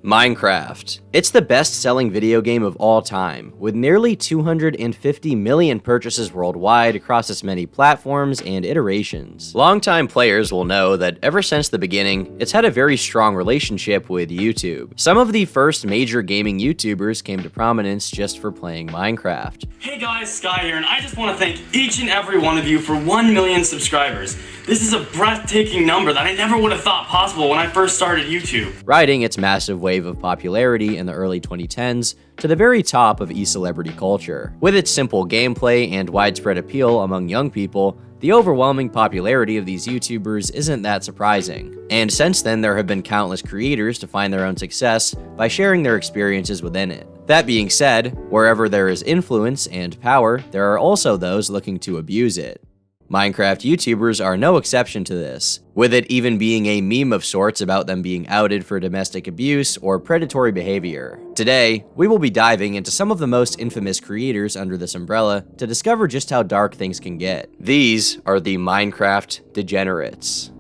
Minecraft. It's the best-selling video game of all time, with nearly 250 million purchases worldwide across its many platforms and iterations. Longtime players will know that ever since the beginning, it's had a very strong relationship with YouTube. Some of the first major gaming YouTubers came to prominence just for playing Minecraft. Hey guys, Sky here, and I just want to thank each and every one of you for 1 million subscribers. This is a breathtaking number that I never would have thought possible when I first started YouTube. Riding its massive wave of popularity in the early 2010s to the very top of e-celebrity culture. With its simple gameplay and widespread appeal among young people, the overwhelming popularity of these YouTubers isn't that surprising. And since then, there have been countless creators to find their own success by sharing their experiences within it. That being said, wherever there is influence and power, there are also those looking to abuse it. Minecraft YouTubers are no exception to this, with it even being a meme of sorts about them being outed for domestic abuse or predatory behavior. Today, we will be diving into some of the most infamous creators under this umbrella to discover just how dark things can get. These are the Minecraft degenerates.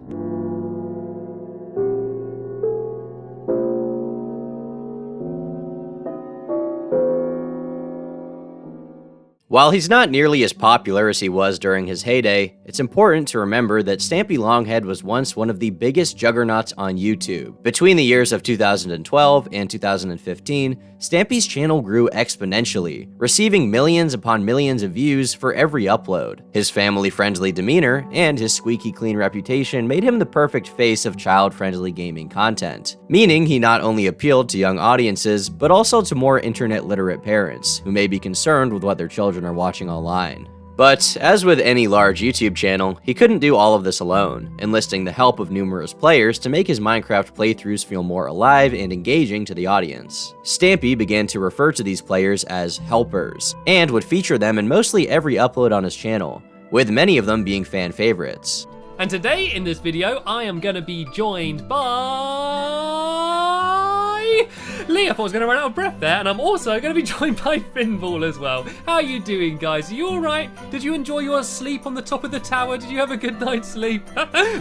While he's not nearly as popular as he was during his heyday, it's important to remember that Stampy Longhead was once one of the biggest juggernauts on YouTube. Between the years of 2012 and 2015, Stampy's channel grew exponentially, receiving millions upon millions of views for every upload. His family-friendly demeanor and his squeaky clean reputation made him the perfect face of child-friendly gaming content, meaning he not only appealed to young audiences, but also to more internet-literate parents, who may be concerned with what their children are watching online. But, as with any large YouTube channel, he couldn't do all of this alone, enlisting the help of numerous players to make his Minecraft playthroughs feel more alive and engaging to the audience. Stampy began to refer to these players as helpers, and would feature them in mostly every upload on his channel, with many of them being fan favorites. And today in this video, I am going to be joined by Lee. I thought I was going to run out of breath there, and I'm also going to be joined by Finball as well. How are you doing, guys? Are you alright? Did you enjoy your sleep on the top of the tower? Did you have a good night's sleep?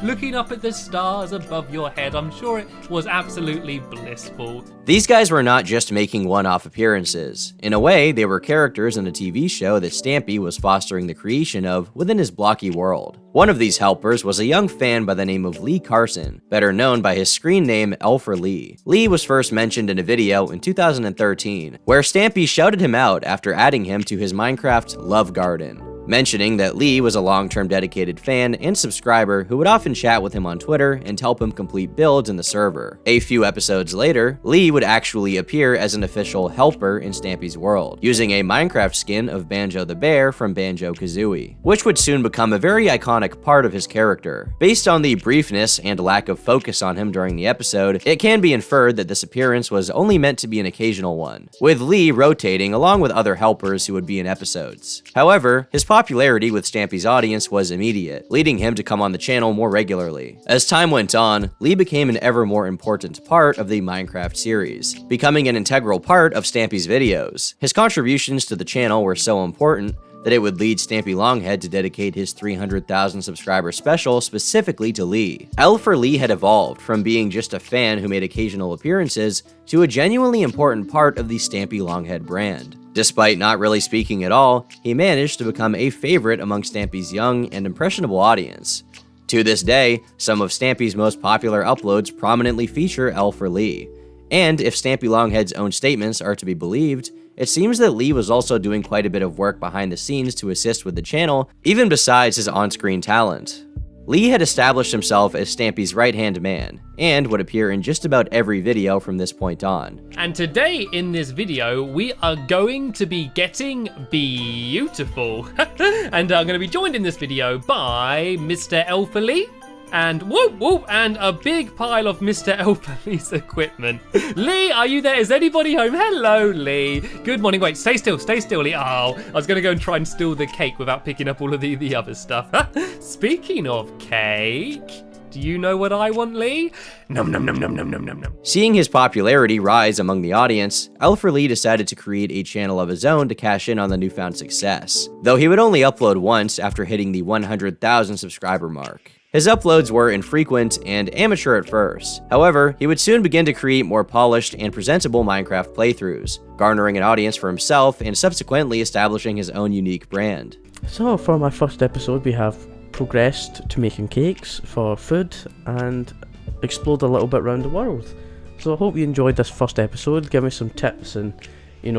Looking up at the stars above your head, I'm sure it was absolutely blissful. These guys were not just making one-off appearances. In a way, they were characters in a TV show that Stampy was fostering the creation of within his blocky world. One of these helpers was a young fan by the name of Lee Carson, better known by his screen name L4Lee. Lee was first mentioned in a video in 2013, where Stampy shouted him out after adding him to his Minecraft Love Garden, mentioning that Lee was a long-term dedicated fan and subscriber who would often chat with him on Twitter and help him complete builds in the server. A few episodes later, Lee would actually appear as an official helper in Stampy's world, using a Minecraft skin of Banjo the Bear from Banjo-Kazooie, which would soon become a very iconic part of his character. Based on the briefness and lack of focus on him during the episode, it can be inferred that this appearance was only meant to be an occasional one, with Lee rotating along with other helpers who would be in episodes. However, his popularity with Stampy's audience was immediate, leading him to come on the channel more regularly. As time went on, Lee became an ever more important part of the Minecraft series, becoming an integral part of Stampy's videos. His contributions to the channel were so important that it would lead Stampy Longhead to dedicate his 300,000 subscriber special specifically to Lee. L4Lee had evolved from being just a fan who made occasional appearances to a genuinely important part of the Stampy Longhead brand. Despite not really speaking at all, he managed to become a favorite among Stampy's young and impressionable audience. To this day, some of Stampy's most popular uploads prominently feature L4Lee. And if Stampy Longhead's own statements are to be believed, it seems that Lee was also doing quite a bit of work behind the scenes to assist with the channel, even besides his on-screen talent. Lee had established himself as Stampy's right-hand man, and would appear in just about every video from this point on. And today in this video, we are going to be getting beautiful. And I'm going to be joined in this video by Mr. L4Lee. And whoop whoop, and a big pile of Mr. L4Lee's equipment. Lee, are you there? Is anybody home? Hello, Lee. Good morning. Wait, stay still, Lee. Oh, I was gonna go and try and steal the cake without picking up all of the other stuff. Speaking of cake, do you know what I want, Lee? Num num num num num num num num. Seeing his popularity rise among the audience, L4Lee decided to create a channel of his own to cash in on the newfound success, though he would only upload once after hitting the 100,000 subscriber mark. His uploads were infrequent and amateur at first. However, he would soon begin to create more polished and presentable Minecraft playthroughs, garnering an audience for himself and subsequently establishing his own unique brand. So for my first episode, we have progressed to making cakes for food and explored a little bit around the world. So I hope you enjoyed this first episode. Give me some tips and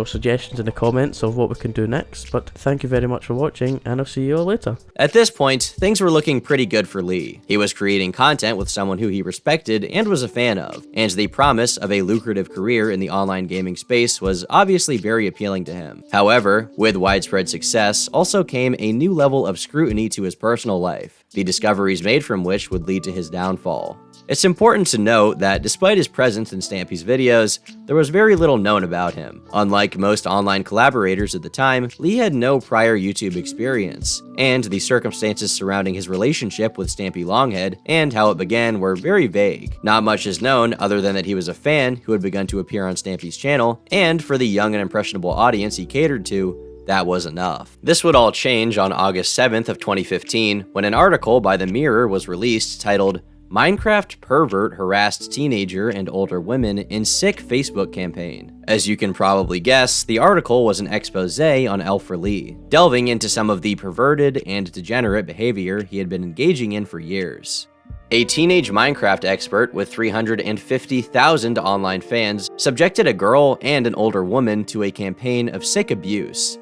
suggestions in the comments of what we can do next. But thank you very much for watching, and I'll see you all later. At this point, things were looking pretty good for Lee. He was creating content with someone who he respected and was a fan of, and the promise of a lucrative career in the online gaming space was obviously very appealing to him. However, with widespread success also came a new level of scrutiny to his personal life, the discoveries made from which would lead to his downfall. It's important to note that despite his presence in Stampy's videos, there was very little known about him. Unlike most online collaborators at the time, Lee had no prior YouTube experience, and the circumstances surrounding his relationship with Stampy Longhead and how it began were very vague. Not much is known other than that he was a fan who had begun to appear on Stampy's channel, and for the young and impressionable audience he catered to, that was enough. This would all change on August 7th of 2015 when an article by The Mirror was released titled Minecraft Pervert Harassed Teenager and Older Women in Sick Facebook Campaign. As you can probably guess, the article was an expose on L4Lee, delving into some of the perverted and degenerate behavior he had been engaging in for years. A teenage Minecraft expert with 350,000 online fans subjected a girl and an older woman to a campaign of sick abuse.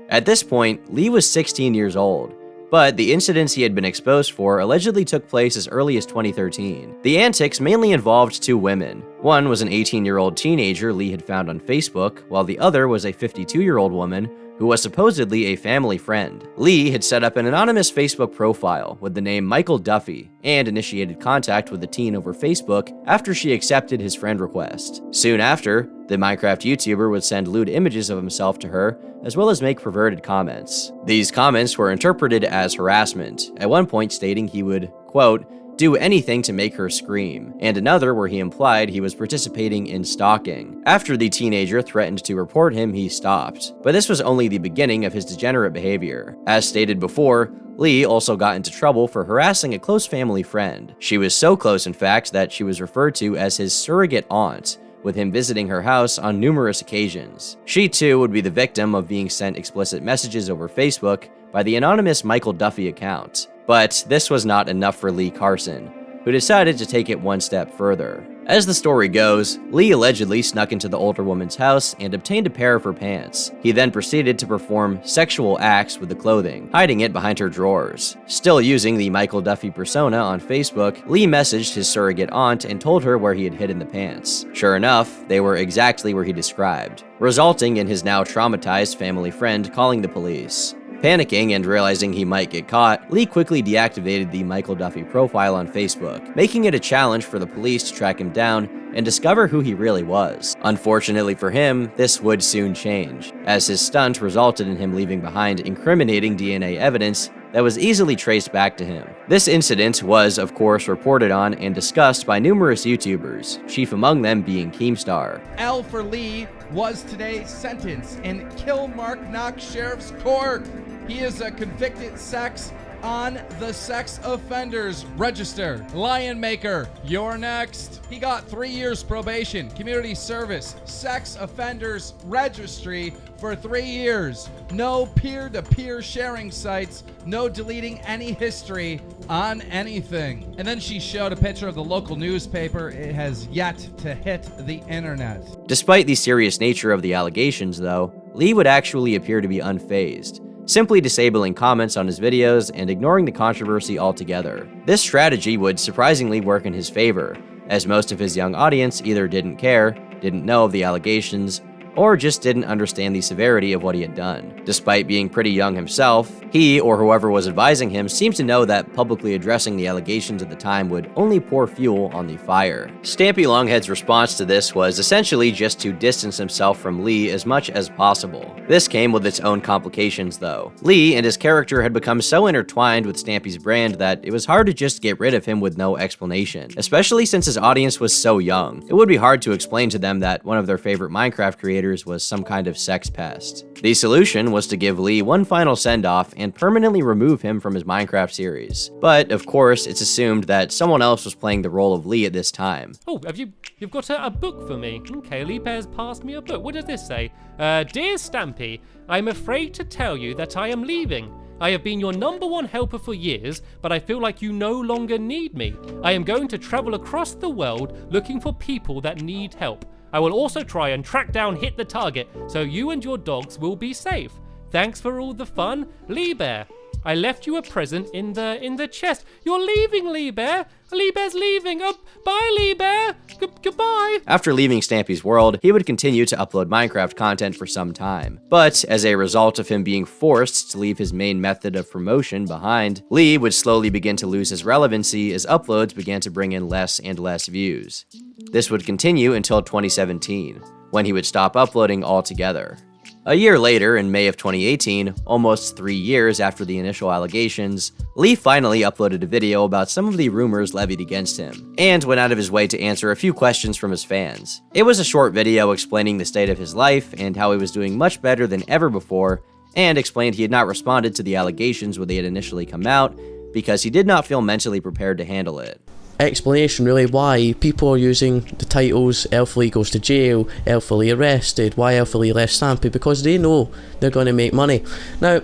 At this point, Lee was 16 years old, but the incidents he had been exposed for allegedly took place as early as 2013. The antics mainly involved two women. One was an 18-year-old teenager Lee had found on Facebook, while the other was a 52-year-old woman who was supposedly a family friend. Lee had set up an anonymous Facebook profile with the name Michael Duffy and initiated contact with the teen over Facebook after she accepted his friend request. Soon after, the Minecraft YouTuber would send lewd images of himself to her, as well as make perverted comments. These comments were interpreted as harassment, at one point stating he would, quote, do anything to make her scream, and another where he implied he was participating in stalking. After the teenager threatened to report him, he stopped. But this was only the beginning of his degenerate behavior. As stated before, Lee also got into trouble for harassing a close family friend. She was so close, in fact, that she was referred to as his surrogate aunt, with him visiting her house on numerous occasions. She too would be the victim of being sent explicit messages over Facebook by the anonymous Michael Duffy account. But this was not enough for Lee Carson, who decided to take it one step further. As the story goes, Lee allegedly snuck into the older woman's house and obtained a pair of her pants. He then proceeded to perform sexual acts with the clothing, hiding it behind her drawers. Still using the Michael Duffy persona on Facebook, Lee messaged his surrogate aunt and told her where he had hidden the pants. Sure enough, they were exactly where he described, resulting in his now traumatized family friend calling the police. Panicking and realizing he might get caught, Lee quickly deactivated the Michael Duffy profile on Facebook, making it a challenge for the police to track him down and discover who he really was. Unfortunately for him, this would soon change, as his stunt resulted in him leaving behind incriminating DNA evidence that was easily traced back to him. This incident was, of course, reported on and discussed by numerous YouTubers, chief among them being Keemstar. L4Lee was today sentenced in Kilmarnock Sheriff's Court. He is a convicted sex on the sex offenders register. Lion Maker, you're next. He got 3 years probation, community service, sex offenders registry for 3 years. No peer-to-peer sharing sites, no deleting any history on anything. And then she showed a picture of the local newspaper. It has yet to hit the internet. Despite the serious nature of the allegations, though, Lee would actually appear to be unfazed, simply disabling comments on his videos and ignoring the controversy altogether. This strategy would surprisingly work in his favor, as most of his young audience either didn't care, didn't know of the allegations, or just didn't understand the severity of what he had done. Despite being pretty young himself, he or whoever was advising him seemed to know that publicly addressing the allegations at the time would only pour fuel on the fire. Stampy Longhead's response to this was essentially just to distance himself from Lee as much as possible. This came with its own complications though. Lee and his character had become so intertwined with Stampy's brand that it was hard to just get rid of him with no explanation, especially since his audience was so young. It would be hard to explain to them that one of their favorite Minecraft creators creators was some kind of sex pest. The solution was to give Lee one final send-off and permanently remove him from his Minecraft series. But, of course, it's assumed that someone else was playing the role of Lee at this time. Oh, you've got a book for me. Okay, Lee Bear's passed me a book. What does this say? Dear Stampy, I'm afraid to tell you that I am leaving. I have been your #1 helper for years, but I feel like you no longer need me. I am going to travel across the world looking for people that need help. I will also try and track down Hit the Target, so you and your dogs will be safe. Thanks for all the fun, Lee Bear. I left you a present in the chest. You're leaving, Lee Bear. Lee Bear's leaving. Bye, Lee Bear. Goodbye. After leaving Stampy's world, he would continue to upload Minecraft content for some time. But as a result of him being forced to leave his main method of promotion behind, Lee would slowly begin to lose his relevancy as uploads began to bring in less and less views. This would continue until 2017, when he would stop uploading altogether. A year later, in May of 2018, almost 3 years after the initial allegations, Lee finally uploaded a video about some of the rumors levied against him, and went out of his way to answer a few questions from his fans. It was a short video explaining the state of his life and how he was doing much better than ever before, and explained he had not responded to the allegations when they had initially come out because he did not feel mentally prepared to handle it. Explanation really why people are using the titles Elfily goes to jail, Elfily arrested, why Elfily left Stampy, because they know they're going to make money. Now,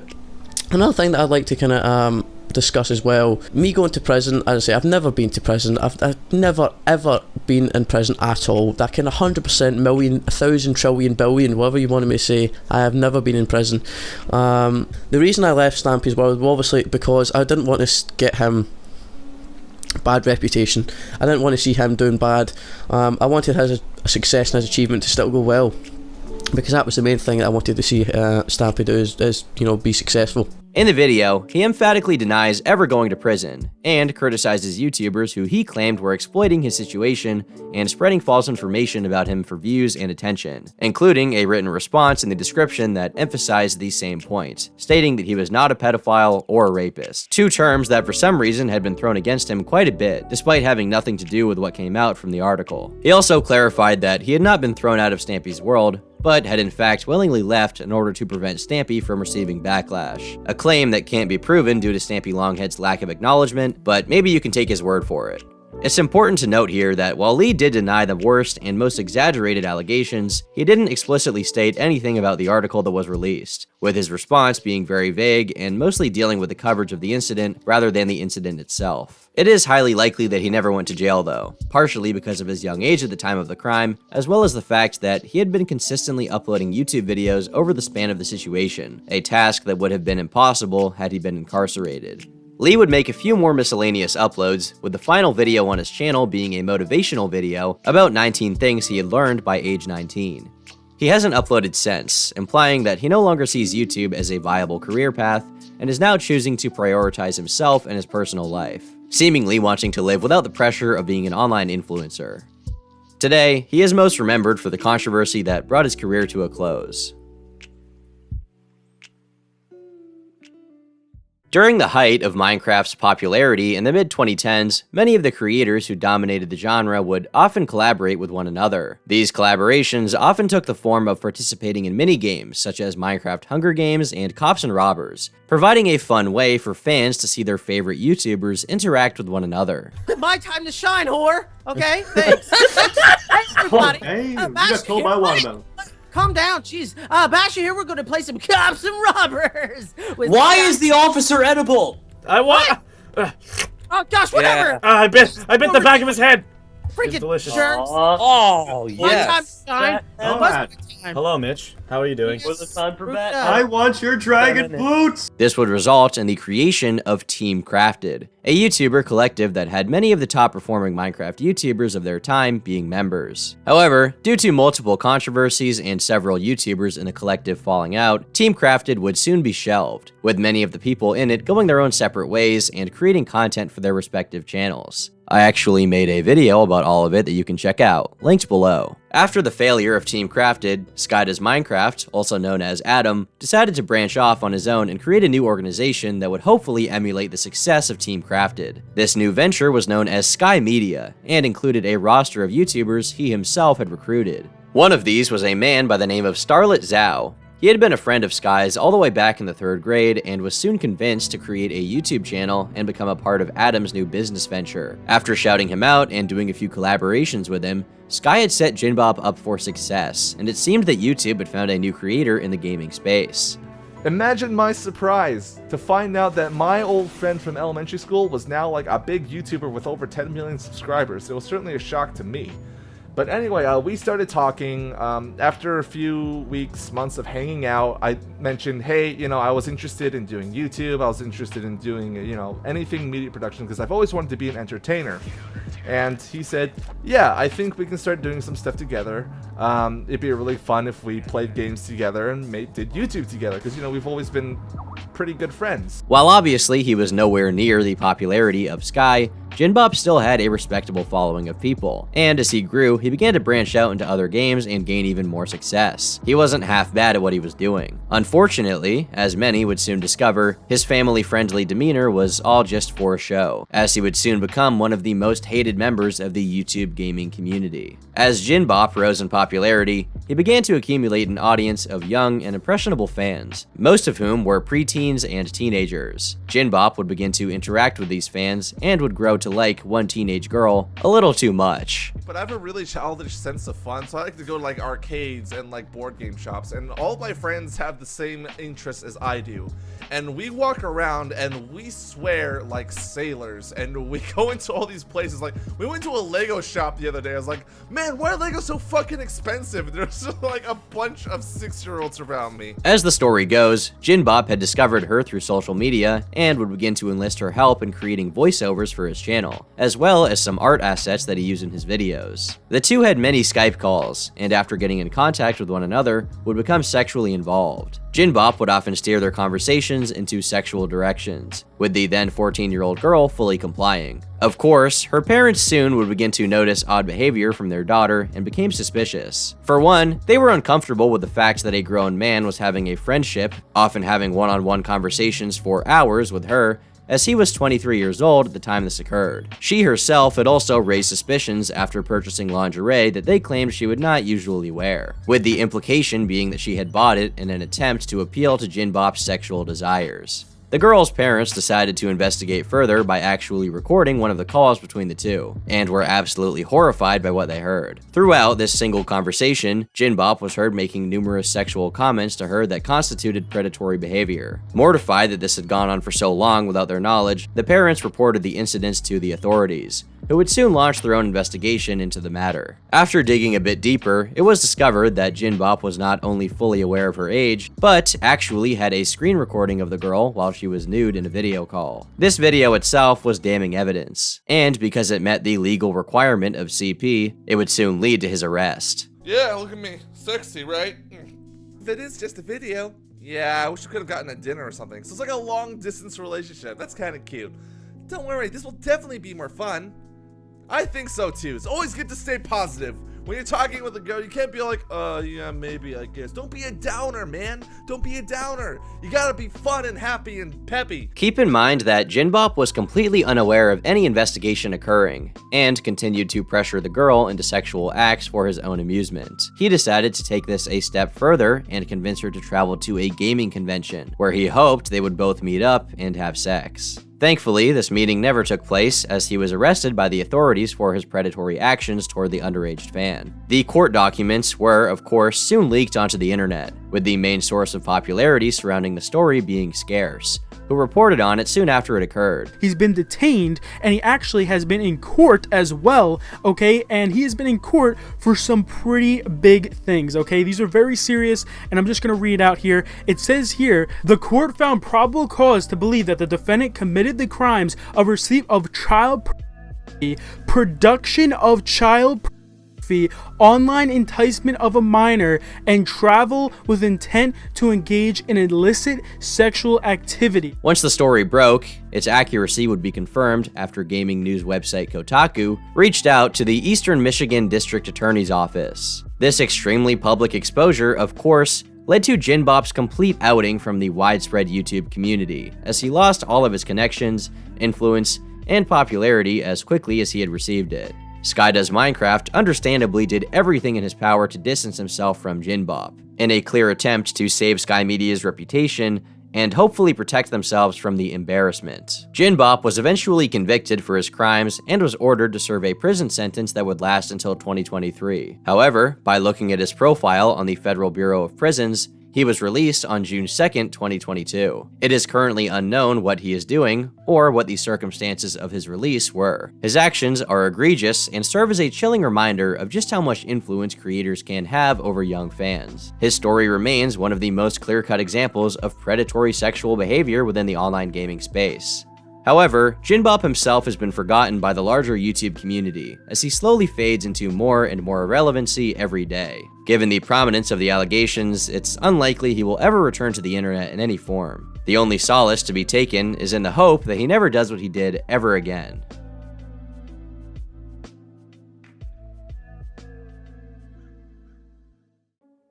another thing that I'd like to kind of discuss as well, me going to prison, as I say, I've never been to prison, I've never ever been in prison at all. That kind of 100% million, 1,000 trillion billion, whatever you want me to say, I have never been in prison. The reason I left Stampy's world was obviously because I didn't want to get him bad reputation. I didn't want to see him doing bad. I wanted his success and his achievement to still go well, because that was the main thing that I wanted to see Stampy do, is be successful. In the video, he emphatically denies ever going to prison, and criticizes YouTubers who he claimed were exploiting his situation and spreading false information about him for views and attention, including a written response in the description that emphasized these same points, stating that he was not a pedophile or a rapist, 2 terms that for some reason had been thrown against him quite a bit, despite having nothing to do with what came out from the article. He also clarified that he had not been thrown out of Stampy's world, but had in fact willingly left in order to prevent Stampy from receiving backlash. A claim that can't be proven due to Stampy Longhead's lack of acknowledgement, but maybe you can take his word for it. It's important to note here that while Lee did deny the worst and most exaggerated allegations, he didn't explicitly state anything about the article that was released, with his response being very vague and mostly dealing with the coverage of the incident rather than the incident itself. It is highly likely that he never went to jail though, partially because of his young age at the time of the crime, as well as the fact that he had been consistently uploading YouTube videos over the span of the situation, a task that would have been impossible had he been incarcerated. Lee would make a few more miscellaneous uploads, with the final video on his channel being a motivational video about 19 things he had learned by age 19. He hasn't uploaded since, implying that he no longer sees YouTube as a viable career path, and is now choosing to prioritize himself and his personal life, seemingly wanting to live without the pressure of being an online influencer. Today, he is most remembered for the controversy that brought his career to a close. During the height of Minecraft's popularity in the mid-2010s, many of the creators who dominated the genre would often collaborate with one another. These collaborations often took the form of participating in mini-games such as Minecraft Hunger Games and Cops and Robbers, providing a fun way for fans to see their favorite YouTubers interact with one another. My time to shine, whore! Okay, thanks. Thanks, everybody. Hey, you Basher got told here. by watermelon. Calm down, jeez. Basher here, we're gonna play some Cops and Robbers! Why is the officer edible? I want. Oh gosh, whatever! I bit the back of his head. Freaking delicious. jerks! Oh, One time yes. to shine. Oh, Once Matt. time. Hello, Mitch. How are you doing? Was it time for bet? I want your dragon boots! This would result in the creation of Team Crafted, a YouTuber collective that had many of the top performing Minecraft YouTubers of their time being members. However, due to multiple controversies and several YouTubers in the collective falling out, Team Crafted would soon be shelved, with many of the people in it going their own separate ways and creating content for their respective channels. I actually made a video about all of it that you can check out, linked below. After the failure of Team Crafted, Skydoes Minecraft, also known as Adam, decided to branch off on his own and create a new organization that would hopefully emulate the success of Team Crafted. This new venture was known as Sky Media, and included a roster of YouTubers he himself had recruited. One of these was a man by the name of Starlet Zhao. He had been a friend of Sky's all the way back in the 3rd grade and was soon convinced to create a YouTube channel and become a part of Adam's new business venture. After shouting him out and doing a few collaborations with him, Sky had set Jinbop up for success, and it seemed that YouTube had found a new creator in the gaming space. Imagine my surprise to find out that my old friend from elementary school was now like a big YouTuber with over 10 million subscribers. It was certainly a shock to me. But anyway, we started talking. After a few weeks, months of hanging out, I mentioned, hey, I was interested in doing YouTube. I was interested in doing, anything media production because I've always wanted to be an entertainer. And he said, yeah, I think we can start doing some stuff together. It'd be really fun if we played games together and did YouTube together because, we've always been pretty good friends. While obviously he was nowhere near the popularity of Sky, Jinbop still had a respectable following of people, and as he grew, he began to branch out into other games and gain even more success. He wasn't half bad at what he was doing. Unfortunately, as many would soon discover, his family-friendly demeanor was all just for show, as he would soon become one of the most hated members of the YouTube gaming community. As Jinbop rose in popularity, he began to accumulate an audience of young and impressionable fans, most of whom were preteens and teenagers. Jinbop would begin to interact with these fans and would grow to like one teenage girl a little too much. But I have a really childish sense of fun, so I like to go to like arcades and like board game shops, and all my friends have the same interests as I do. And we walk around and we swear like sailors, and we go into all these places. Like, we went to a Lego shop the other day. I was like, man, why are Legos so fucking expensive? There's like a bunch of 6-year-olds around me. As the story goes, Jinbop had discovered her through social media and would begin to enlist her help in creating voiceovers for his channel, as well as some art assets that he used in his videos. The two had many Skype calls, and after getting in contact with one another, would become sexually involved. Jinbop would often steer their conversations into sexual directions, with the then 14-year-old girl fully complying. Of course, her parents soon would begin to notice odd behavior from their daughter and became suspicious. For one, they were uncomfortable with the fact that a grown man was having a friendship, often having one-on-one conversations for hours with her, as he was 23 years old at the time this occurred. She herself had also raised suspicions after purchasing lingerie that they claimed she would not usually wear, with the implication being that she had bought it in an attempt to appeal to Jinbop's sexual desires. The girl's parents decided to investigate further by actually recording one of the calls between the two, and were absolutely horrified by what they heard. Throughout this single conversation, Jinbop was heard making numerous sexual comments to her that constituted predatory behavior. Mortified that this had gone on for so long without their knowledge, the parents reported the incidents to the authorities, who would soon launch their own investigation into the matter. After digging a bit deeper, it was discovered that Jinbop was not only fully aware of her age, but actually had a screen recording of the girl while she was nude in a video call. This video itself was damning evidence, and because it met the legal requirement of CP, it would soon lead to his arrest. Yeah, look at me. Sexy, right? If it is just a video, yeah, I wish we could have gotten a dinner or something. So it's like a long-distance relationship. That's kind of cute. Don't worry, this will definitely be more fun. I think so too. It's always good to stay positive. When you're talking with a girl, you can't be like, yeah, maybe, I guess. Don't be a downer, man. Don't be a downer. You gotta be fun and happy and peppy. Keep in mind that Jinbop was completely unaware of any investigation occurring, and continued to pressure the girl into sexual acts for his own amusement. He decided to take this a step further and convince her to travel to a gaming convention, where he hoped they would both meet up and have sex. Thankfully, this meeting never took place, as he was arrested by the authorities for his predatory actions toward the underage fan. The court documents were, of course, soon leaked onto the internet, with the main source of popularity surrounding the story being Scarce, who reported on it soon after it occurred. He's been detained, and he actually has been in court as well, okay? And he has been in court for some pretty big things, okay? These are very serious, and I'm just gonna read out here. It says here, the court found probable cause to believe that the defendant committed the crimes of receipt of child pornography, production of child pornography, online enticement of a minor, and travel with intent to engage in illicit sexual activity. Once the story broke, its accuracy would be confirmed after gaming news website Kotaku reached out to the Eastern Michigan District Attorney's Office. This extremely public exposure, of course, led to Jinbop's complete outing from the widespread YouTube community, as he lost all of his connections, influence, and popularity as quickly as he had received it. Sky Does Minecraft understandably did everything in his power to distance himself from Jinbop, in a clear attempt to save Sky Media's reputation and hopefully protect themselves from the embarrassment. Jinbop was eventually convicted for his crimes and was ordered to serve a prison sentence that would last until 2023. However, by looking at his profile on the Federal Bureau of Prisons, he was released on June 2nd, 2022. It is currently unknown what he is doing or what the circumstances of his release were. His actions are egregious and serve as a chilling reminder of just how much influence creators can have over young fans. His story remains one of the most clear-cut examples of predatory sexual behavior within the online gaming space. However, Jinbop himself has been forgotten by the larger YouTube community, as he slowly fades into more and more irrelevancy every day. Given the prominence of the allegations, it's unlikely he will ever return to the internet in any form. The only solace to be taken is in the hope that he never does what he did ever again.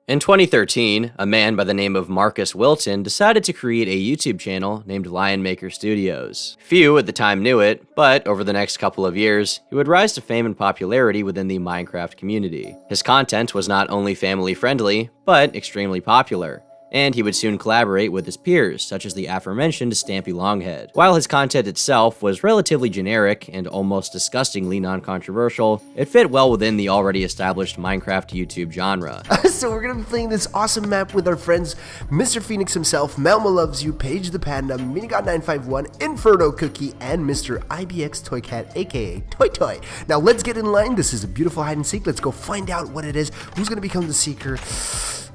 In 2013, a man by the name of Marcus Wilton decided to create a YouTube channel named Lion Maker Studios. Few at the time knew it, but over the next couple of years, he would rise to fame and popularity within the Minecraft community. His content was not only family-friendly, but extremely popular, and he would soon collaborate with his peers, such as the aforementioned Stampy Longhead. While his content itself was relatively generic and almost disgustingly non-controversial, it fit well within the already established Minecraft YouTube genre. So we're gonna be playing this awesome map with our friends Mr. Phoenix himself, Melma Loves You, Paige the Panda, Minigod951, Inferno Cookie, and Mr. IBX Toycat, aka Toy Toy. Now let's get in line. This is a beautiful hide and seek. Let's go find out what it is. Who's gonna become the seeker?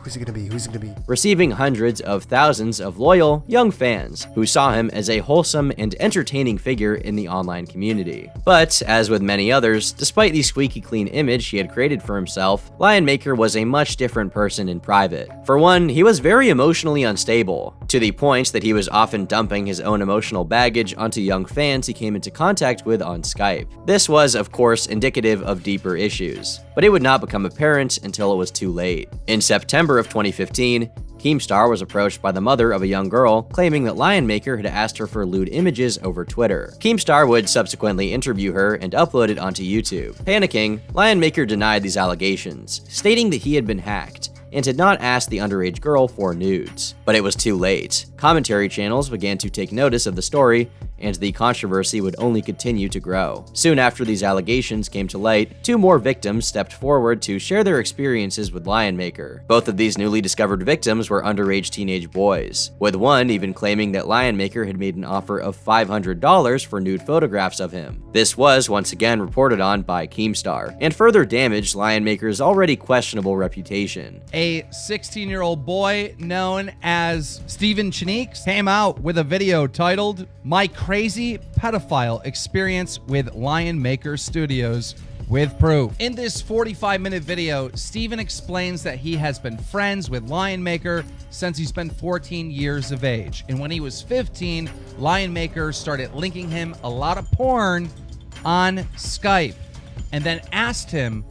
Who's it gonna be? Who's it gonna be? Receiving hundreds of thousands of loyal, young fans who saw him as a wholesome and entertaining figure in the online community. But, as with many others, despite the squeaky clean image he had created for himself, Lion Maker was a much different person in private. For one, he was very emotionally unstable, to the point that he was often dumping his own emotional baggage onto young fans he came into contact with on Skype. This was, of course, indicative of deeper issues, but it would not become apparent until it was too late. In September of 2015, Keemstar was approached by the mother of a young girl, claiming that Lion Maker had asked her for lewd images over Twitter. Keemstar would subsequently interview her and upload it onto YouTube. Panicking, Lion Maker denied these allegations, stating that he had been hacked and had not asked the underage girl for nudes. But it was too late. Commentary channels began to take notice of the story, and the controversy would only continue to grow. Soon after these allegations came to light, two more victims stepped forward to share their experiences with Lion Maker. Both of these newly discovered victims were underage teenage boys, with one even claiming that Lion Maker had made an offer of $500 for nude photographs of him. This was once again reported on by Keemstar, and further damaged Lion Maker's already questionable reputation. A 16-year-old boy known as Steven Cheniques came out with a video titled "My Crazy Pedophile Experience with Lion Maker Studios with Proof." In this 45-minute video, Steven explains that he has been friends with Lion Maker since he's been 14 years of age. And when he was 15, Lion Maker started linking him a lot of porn on Skype and then asked him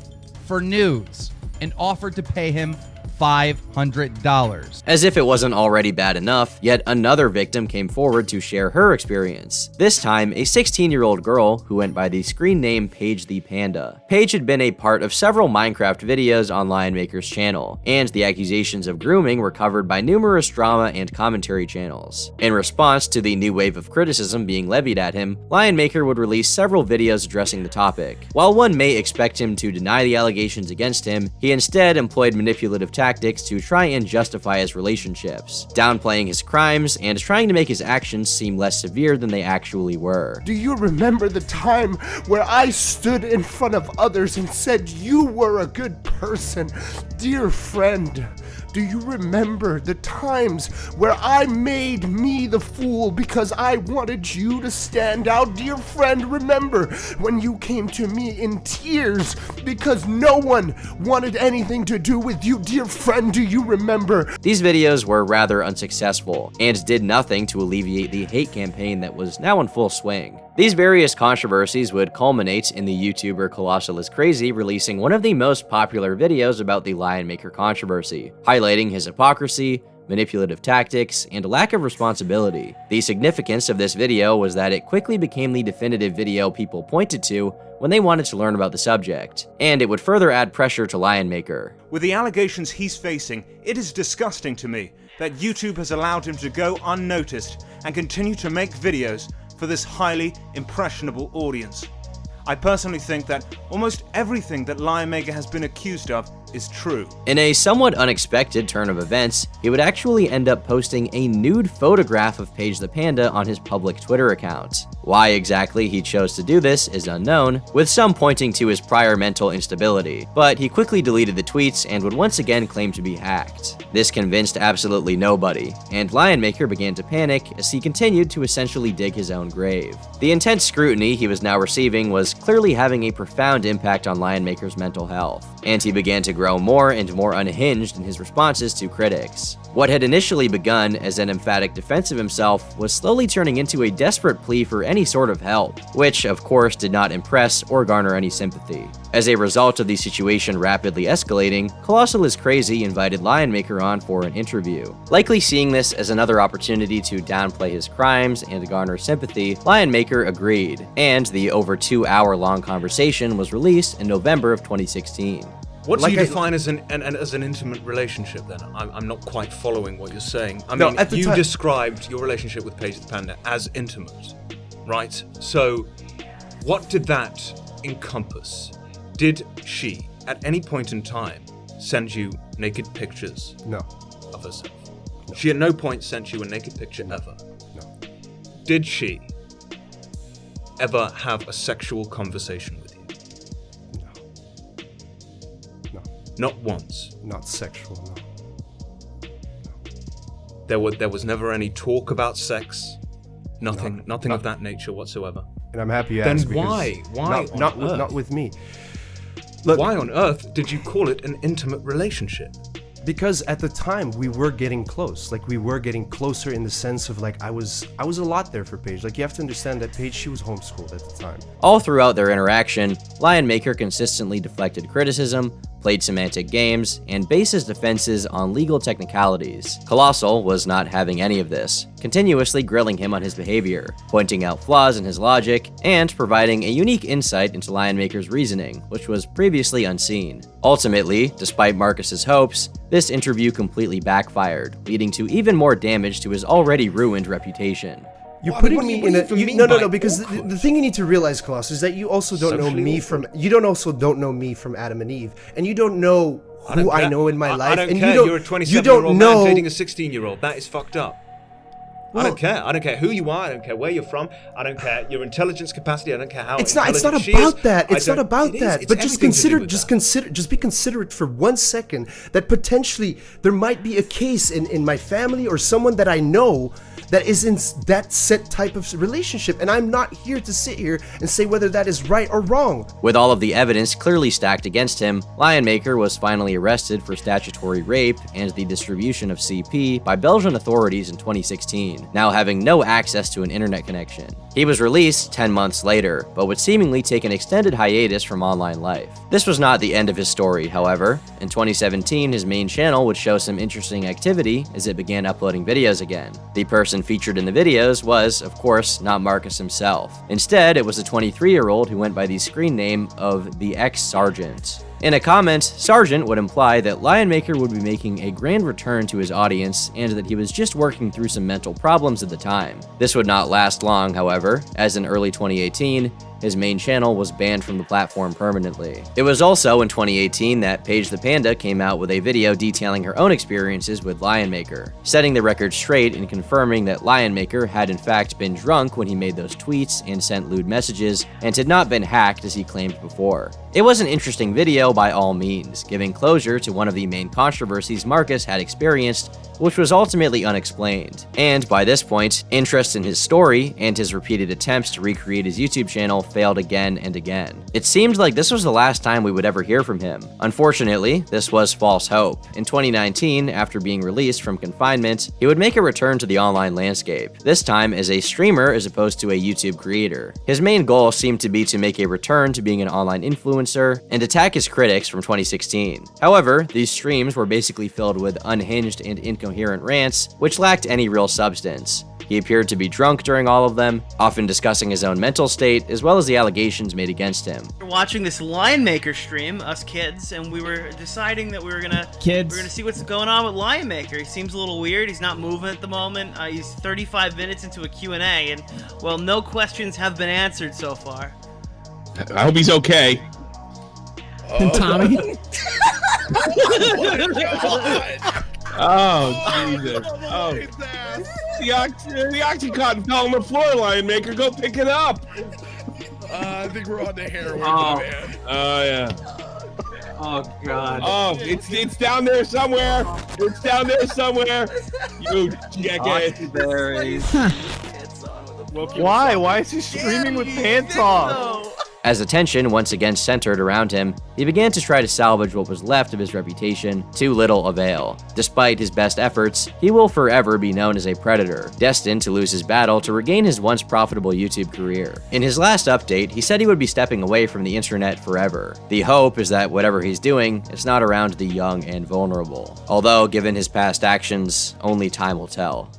for nudes and offered to pay him $500. As if it wasn't already bad enough, yet another victim came forward to share her experience. This time, a 16-year-old girl who went by the screen name Paige the Panda. Paige had been a part of several Minecraft videos on Lion Maker's channel, and the accusations of grooming were covered by numerous drama and commentary channels. In response to the new wave of criticism being levied at him, Lion Maker would release several videos addressing the topic. While one may expect him to deny the allegations against him, he instead employed manipulative tactics to try and justify his relationships, downplaying his crimes and trying to make his actions seem less severe than they actually were. Do you remember the time where I stood in front of others and said you were a good person, dear friend? Do you remember the times where I made me the fool because I wanted you to stand out? Dear friend, remember when you came to me in tears because no one wanted anything to do with you? Dear friend, do you remember? These videos were rather unsuccessful and did nothing to alleviate the hate campaign that was now in full swing. These various controversies would culminate in the YouTuber Colossal is Crazy releasing one of the most popular videos about the Lion Maker controversy, highlighting his hypocrisy, manipulative tactics, and a lack of responsibility. The significance of this video was that it quickly became the definitive video people pointed to when they wanted to learn about the subject, and it would further add pressure to Lionmaker. With the allegations he's facing, it is disgusting to me that YouTube has allowed him to go unnoticed and continue to make videos for this highly impressionable audience. I personally think that almost everything that Lionmaker has been accused of is true. In a somewhat unexpected turn of events, he would actually end up posting a nude photograph of Paige the Panda on his public Twitter account. Why exactly he chose to do this is unknown, with some pointing to his prior mental instability, but he quickly deleted the tweets and would once again claim to be hacked. This convinced absolutely nobody, and Lionmaker began to panic as he continued to essentially dig his own grave. The intense scrutiny he was now receiving was clearly having a profound impact on Lionmaker's mental health, and he began to grow more and more unhinged in his responses to critics. What had initially begun as an emphatic defense of himself was slowly turning into a desperate plea for any sort of help, which of course did not impress or garner any sympathy. As a result of the situation rapidly escalating, Colossal is Crazy invited Lionmaker on for an interview. Likely seeing this as another opportunity to downplay his crimes and garner sympathy, Lionmaker agreed, and the over 2-hour-long conversation was released in November of 2016. What do you define as an intimate relationship then? I'm not quite following what you're saying. I mean, you described your relationship with Paige the Panda as intimate, right? So, what did that encompass? Did she, at any point in time, send you naked pictures of herself? No. She at no point sent you a naked picture ever? No. Did she ever have a sexual conversation with you? Not once. Not sexual, no. There was never any talk about sex. Nothing of that nature whatsoever. And I'm happy you then asked. Why Not with me. Look, why on earth did you call it an intimate relationship? Because at the time we were getting close. Like, we were getting closer in the sense of, like, I was a lot there for Paige. Like, you have to understand that Paige, she was homeschooled at the time. All throughout their interaction, Lionmaker consistently deflected criticism, played semantic games, and based his defenses on legal technicalities. Colossal was not having any of this, continuously grilling him on his behavior, pointing out flaws in his logic, and providing a unique insight into Lionmaker's reasoning, which was previously unseen. Ultimately, despite Marcus's hopes, this interview completely backfired, leading to even more damage to his already ruined reputation. You're putting me in a no, because the thing you need to realize, Colossus, is that you also don't know me from Adam and Eve, and you don't know who I know in my life. I don't and care. You're a 27-year-old man dating a 16-year-old. That is fucked up. Well, I don't care. I don't care who you are. I don't care where you're from. I don't care your intelligence capacity. I don't care how it's not about that. It's not about that. But just be considerate for 1 second that potentially there might be a case in my family or someone that I know that is in that set type of relationship, and I'm not here to sit here and say whether that is right or wrong. With all of the evidence clearly stacked against him, Lionmaker was finally arrested for statutory rape and the distribution of CP by Belgian authorities in 2016, now having no access to an internet connection. He was released 10 months later, but would seemingly take an extended hiatus from online life. This was not the end of his story, however. In 2017, his main channel would show some interesting activity as it began uploading videos again. The person featured in the videos was, of course, not Marcus himself. Instead, it was a 23-year-old who went by the screen name of the ex-Sergeant. In a comment, Sergeant would imply that Lionmaker would be making a grand return to his audience and that he was just working through some mental problems at the time. This would not last long, however, as in early 2018, his main channel was banned from the platform permanently. It was also in 2018 that Paige the Panda came out with a video detailing her own experiences with Lionmaker, setting the record straight and confirming that Lionmaker had in fact been drunk when he made those tweets and sent lewd messages and had not been hacked as he claimed before. It was an interesting video by all means, giving closure to one of the main controversies Marcus had experienced, which was ultimately unexplained. And by this point, interest in his story and his repeated attempts to recreate his YouTube channel himself failed again and again. It seemed like this was the last time we would ever hear from him. Unfortunately, this was false hope. In 2019, after being released from confinement, he would make a return to the online landscape, this time as a streamer as opposed to a YouTube creator. His main goal seemed to be to make a return to being an online influencer and attack his critics from 2016. However, these streams were basically filled with unhinged and incoherent rants, which lacked any real substance. He appeared to be drunk during all of them, often discussing his own mental state, as well as the allegations made against him. We're watching this Lion Maker stream, us kids, and we were deciding that we were gonna see what's going on with Lion Maker. He seems a little weird. He's not moving at the moment. He's 35 minutes into a Q&A, and well, no questions have been answered so far. I hope he's okay. And Tommy. Oh, Jesus. Oh. The Oxycontin fell on the floor, Lion Maker. Go pick it up. I think we're on the heroin, man. Oh, yeah. Oh, God. Oh, it's down there somewhere. It's down there somewhere. You jackass. Why? Why is he streaming with pants off? As attention once again centered around him, he began to try to salvage what was left of his reputation, to little avail. Despite his best efforts, he will forever be known as a predator, destined to lose his battle to regain his once profitable YouTube career. In his last update, he said he would be stepping away from the internet forever. The hope is that whatever he's doing, it's not around the young and vulnerable. Although, given his past actions, only time will tell.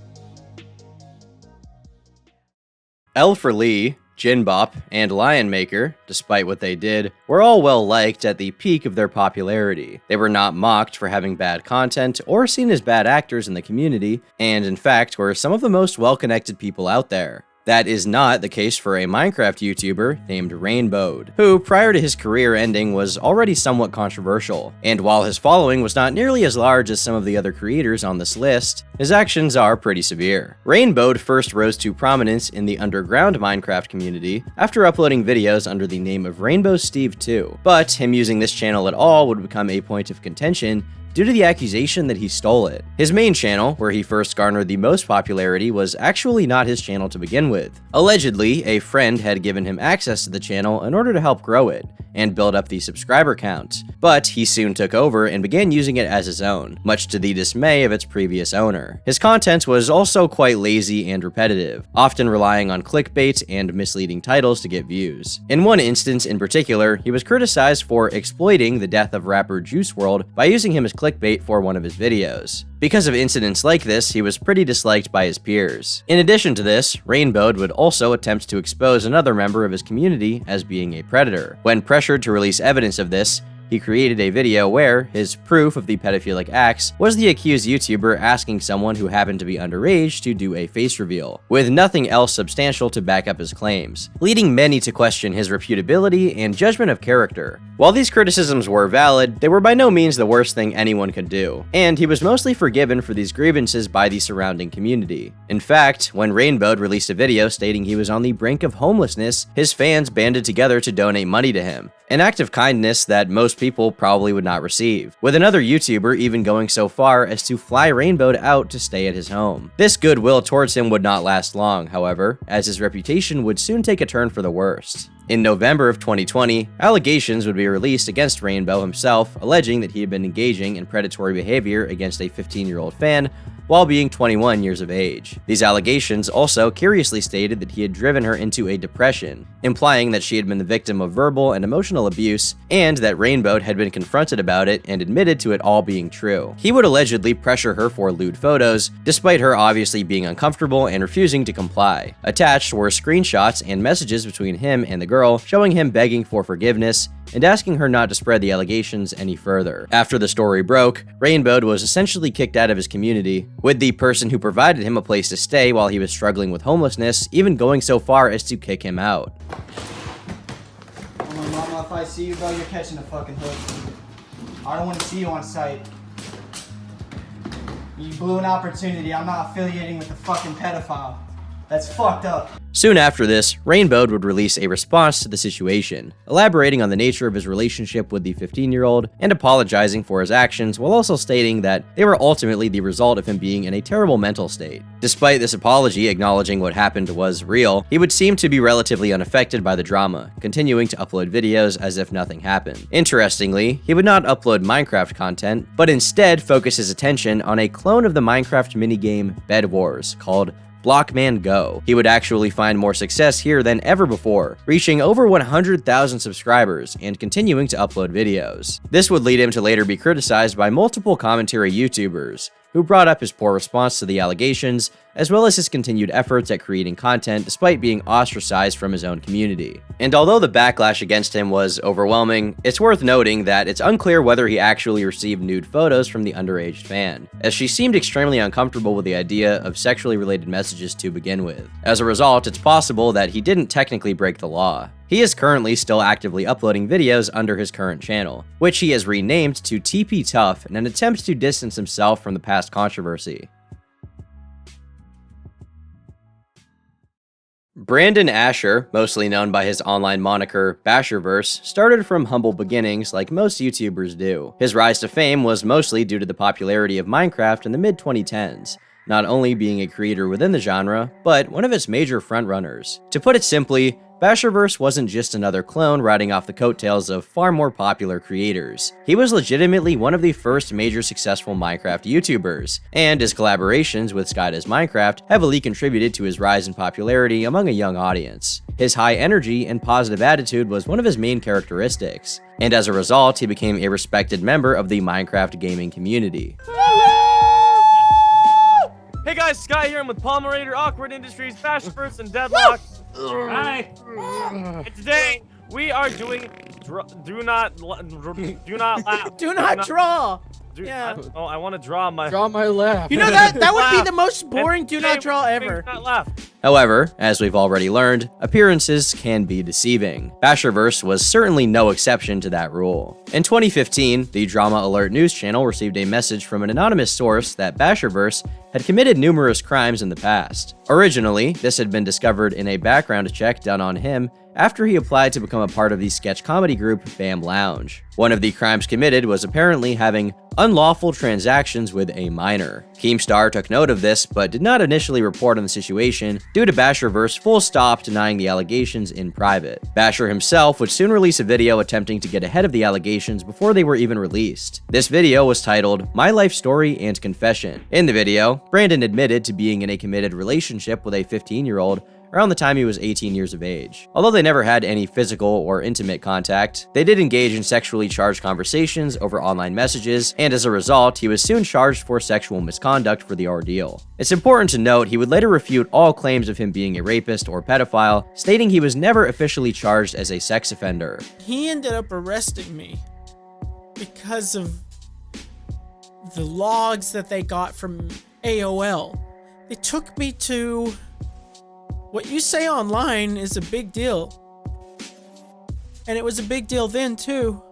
L4Lee, Jinbop, and Lion Maker, despite what they did, were all well liked at the peak of their popularity. They were not mocked for having bad content or seen as bad actors in the community, and in fact were some of the most well-connected people out there. That is not the case for a Minecraft YouTuber named Rainbowed, who prior to his career ending was already somewhat controversial, and while his following was not nearly as large as some of the other creators on this list, his actions are pretty severe. Rainbowed first rose to prominence in the underground Minecraft community after uploading videos under the name of Rainbow Steve 2, but him using this channel at all would become a point of contention due to the accusation that he stole it. His main channel, where he first garnered the most popularity, was actually not his channel to begin with. Allegedly, a friend had given him access to the channel in order to help grow it and build up the subscriber count, but he soon took over and began using it as his own, much to the dismay of its previous owner. His content was also quite lazy and repetitive, often relying on clickbait and misleading titles to get views. In one instance in particular, he was criticized for exploiting the death of rapper Juice WRLD by using him as clickbait for one of his videos. Because of incidents like this, he was pretty disliked by his peers. In addition to this, Rainbowed would also attempt to expose another member of his community as being a predator. When pressured to release evidence of this, he created a video where his proof of the pedophilic acts was the accused YouTuber asking someone who happened to be underage to do a face reveal, with nothing else substantial to back up his claims, leading many to question his reputability and judgment of character. While these criticisms were valid, they were by no means the worst thing anyone could do, and he was mostly forgiven for these grievances by the surrounding community. In fact, when Rainbowed released a video stating he was on the brink of homelessness, his fans banded together to donate money to him, an act of kindness that most people probably would not receive, with another YouTuber even going so far as to fly Rainbowed out to stay at his home. This goodwill towards him would not last long, however, as his reputation would soon take a turn for the worst. In November of 2020, allegations would be released against Rainbow himself, alleging that he had been engaging in predatory behavior against a 15-year-old fan while being 21 years of age. These allegations also curiously stated that he had driven her into a depression, implying that she had been the victim of verbal and emotional abuse, and that Rainbowed had been confronted about it and admitted to it all being true. He would allegedly pressure her for lewd photos, despite her obviously being uncomfortable and refusing to comply. Attached were screenshots and messages between him and the girl, showing him begging for forgiveness and asking her not to spread the allegations any further. After the story broke, Rainbowed was essentially kicked out of his community, with the person who provided him a place to stay while he was struggling with homelessness even going so far as to kick him out. Oh my mama, if I see you, bro, you're catching a fucking hook. I don't want to see you on site. You blew an opportunity. I'm not affiliating with the fucking pedophile. That's fucked up. Soon after this, Rainbow would release a response to the situation, elaborating on the nature of his relationship with the 15-year-old and apologizing for his actions while also stating that they were ultimately the result of him being in a terrible mental state. Despite this apology acknowledging what happened was real, he would seem to be relatively unaffected by the drama, continuing to upload videos as if nothing happened. Interestingly, he would not upload Minecraft content, but instead focus his attention on a clone of the Minecraft minigame Bed Wars called Blockman Go. He would actually find more success here than ever before, reaching over 100,000 subscribers and continuing to upload videos. This would lead him to later be criticized by multiple commentary YouTubers, who brought up his poor response to the allegations, as well as his continued efforts at creating content despite being ostracized from his own community. And although the backlash against him was overwhelming, it's worth noting that it's unclear whether he actually received nude photos from the underage fan, as she seemed extremely uncomfortable with the idea of sexually related messages to begin with. As a result, it's possible that he didn't technically break the law. He is currently still actively uploading videos under his current channel, which he has renamed to TP Tough in an attempt to distance himself from the past controversy. Brandon Asher, mostly known by his online moniker Basherverse, started from humble beginnings like most YouTubers do. His rise to fame was mostly due to the popularity of Minecraft in the mid-2010s, not only being a creator within the genre, but one of its major frontrunners. To put it simply, Basherverse wasn't just another clone riding off the coattails of far more popular creators. He was legitimately one of the first major successful Minecraft YouTubers, and his collaborations with Sky Does Minecraft heavily contributed to his rise in popularity among a young audience. His high energy and positive attitude was one of his main characteristics, and as a result, he became a respected member of the Minecraft gaming community. Hey guys, Sky here. I'm with Palmerator, Awkward Industries, Basherverse, and Deadlock. Hi. And today we are doing do not laugh. Do not draw. I want to draw my laugh. You know that would be the most boring do not draw ever. Not laugh. However, as we've already learned, appearances can be deceiving. Basherverse was certainly no exception to that rule. In 2015, the Drama Alert news channel received a message from an anonymous source that Basherverse had committed numerous crimes in the past. Originally, this had been discovered in a background check done on him after he applied to become a part of the sketch comedy group Bam Lounge. One of the crimes committed was apparently having unlawful transactions with a minor. Keemstar took note of this, but did not initially report on the situation due to Basherverse full stop denying the allegations in private. Basher himself would soon release a video attempting to get ahead of the allegations before they were even released. This video was titled My Life Story and Confession. In the video, Brandon admitted to being in a committed relationship with a 15-year-old around the time he was 18 years of age. Although they never had any physical or intimate contact, they did engage in sexually charged conversations over online messages, and as a result, he was soon charged for sexual misconduct for the ordeal. It's important to note he would later refute all claims of him being a rapist or pedophile, stating he was never officially charged as a sex offender. He ended up arresting me because of the logs that they got from AOL. They took me to... What you say online is a big deal. And it was a big deal then, too.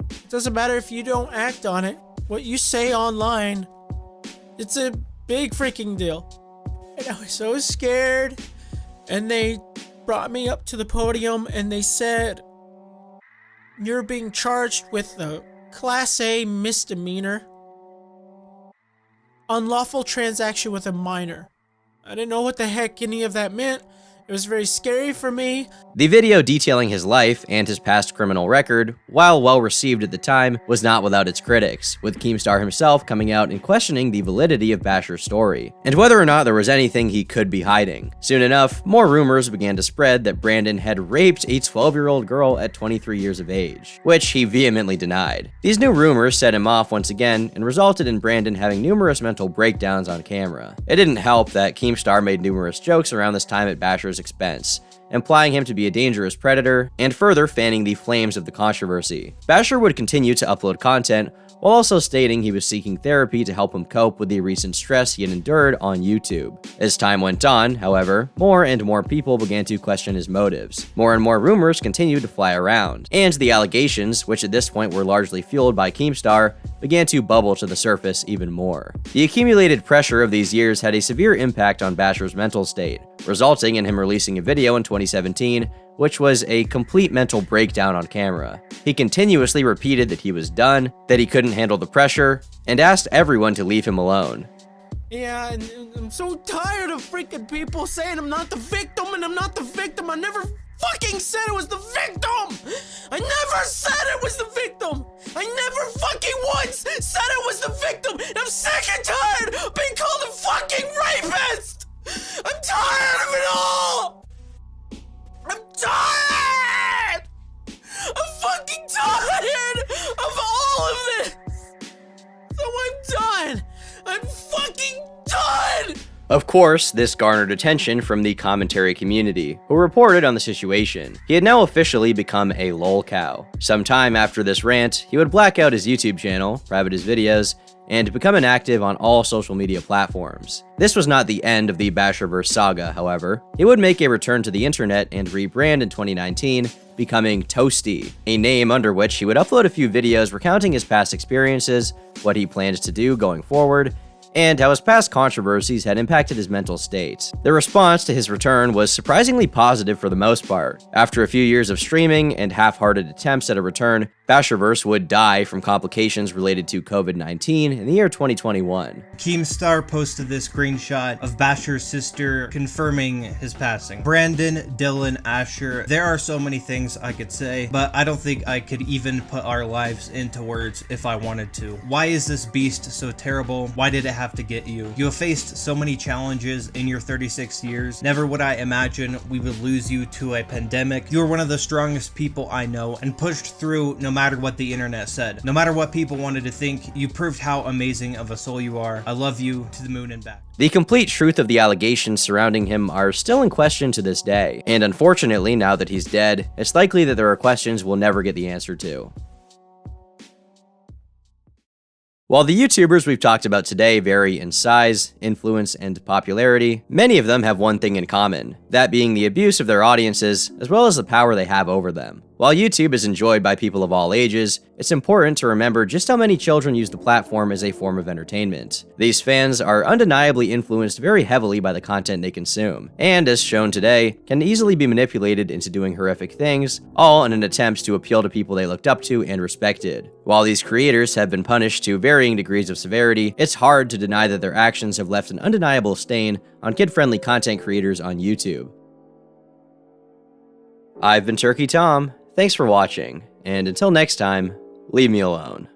It doesn't matter if you don't act on it. What you say online, it's a big freaking deal. And I was so scared. And they brought me up to the podium and they said, "You're being charged with a Class A misdemeanor. Unlawful transaction with a minor." I didn't know what the heck any of that meant. It was very scary for me. The video detailing his life and his past criminal record, while well received at the time, was not without its critics, with Keemstar himself coming out and questioning the validity of Basher's story, and whether or not there was anything he could be hiding. Soon enough, more rumors began to spread that Brandon had raped a 12-year-old girl at 23 years of age, which he vehemently denied. These new rumors set him off once again and resulted in Brandon having numerous mental breakdowns on camera. It didn't help that Keemstar made numerous jokes around this time at Basher's expense, implying him to be a dangerous predator, and further fanning the flames of the controversy. Basher would continue to upload content, while also stating he was seeking therapy to help him cope with the recent stress he had endured on YouTube. As time went on, however, more and more people began to question his motives. More and more rumors continued to fly around, and the allegations, which at this point were largely fueled by Keemstar, began to bubble to the surface even more. The accumulated pressure of these years had a severe impact on Basher's mental state, resulting in him releasing a video in 2017 which was a complete mental breakdown on camera. He continuously repeated that he was done, that he couldn't handle the pressure, and asked everyone to leave him alone. Yeah, and I'm so tired of freaking people saying I'm not the victim and I'm not the victim. I never fucking said it was the victim! I never said it was the victim! I never fucking once said it was the victim! And I'm sick and tired of being called a fucking rapist! I'm tired of it all! I'm tired! I'm fucking tired of all of this! So I'm done! I'm fucking done! Of course, this garnered attention from the commentary community, who reported on the situation. He had now officially become a lolcow. Sometime after this rant, he would black out his YouTube channel, private his videos, and become inactive on all social media platforms. This was not the end of the Basherverse saga, however. He would make a return to the internet and rebrand in 2019, becoming Toasty, a name under which he would upload a few videos recounting his past experiences, what he planned to do going forward, and how his past controversies had impacted his mental state. The response to his return was surprisingly positive for the most part. After a few years of streaming and half-hearted attempts at a return, Basherverse would die from complications related to COVID-19 in the year 2021. Keemstar posted this screenshot of Basher's sister confirming his passing. Brandon, Dylan, Asher, there are so many things I could say, but I don't think I could even put our lives into words if I wanted to. Why is this beast so terrible? Why did it have to get you? You have faced so many challenges in your 36 years. Never would I imagine we would lose you to a pandemic. You are one of the strongest people I know and pushed through no matter what the internet said. No matter what people wanted to think, you proved how amazing of a soul you are. I love you to the moon and back. The complete truth of the allegations surrounding him are still in question to this day, and unfortunately, now that he's dead, it's likely that there are questions we'll never get the answer to. While the YouTubers we've talked about today vary in size, influence, and popularity, many of them have one thing in common, that being the abuse of their audiences, as well as the power they have over them. While YouTube is enjoyed by people of all ages, it's important to remember just how many children use the platform as a form of entertainment. These fans are undeniably influenced very heavily by the content they consume, and as shown today, can easily be manipulated into doing horrific things, all in an attempt to appeal to people they looked up to and respected. While these creators have been punished to varying degrees of severity, it's hard to deny that their actions have left an undeniable stain on kid-friendly content creators on YouTube. I've been Turkey Tom. Thanks for watching, and until next time, leave me alone.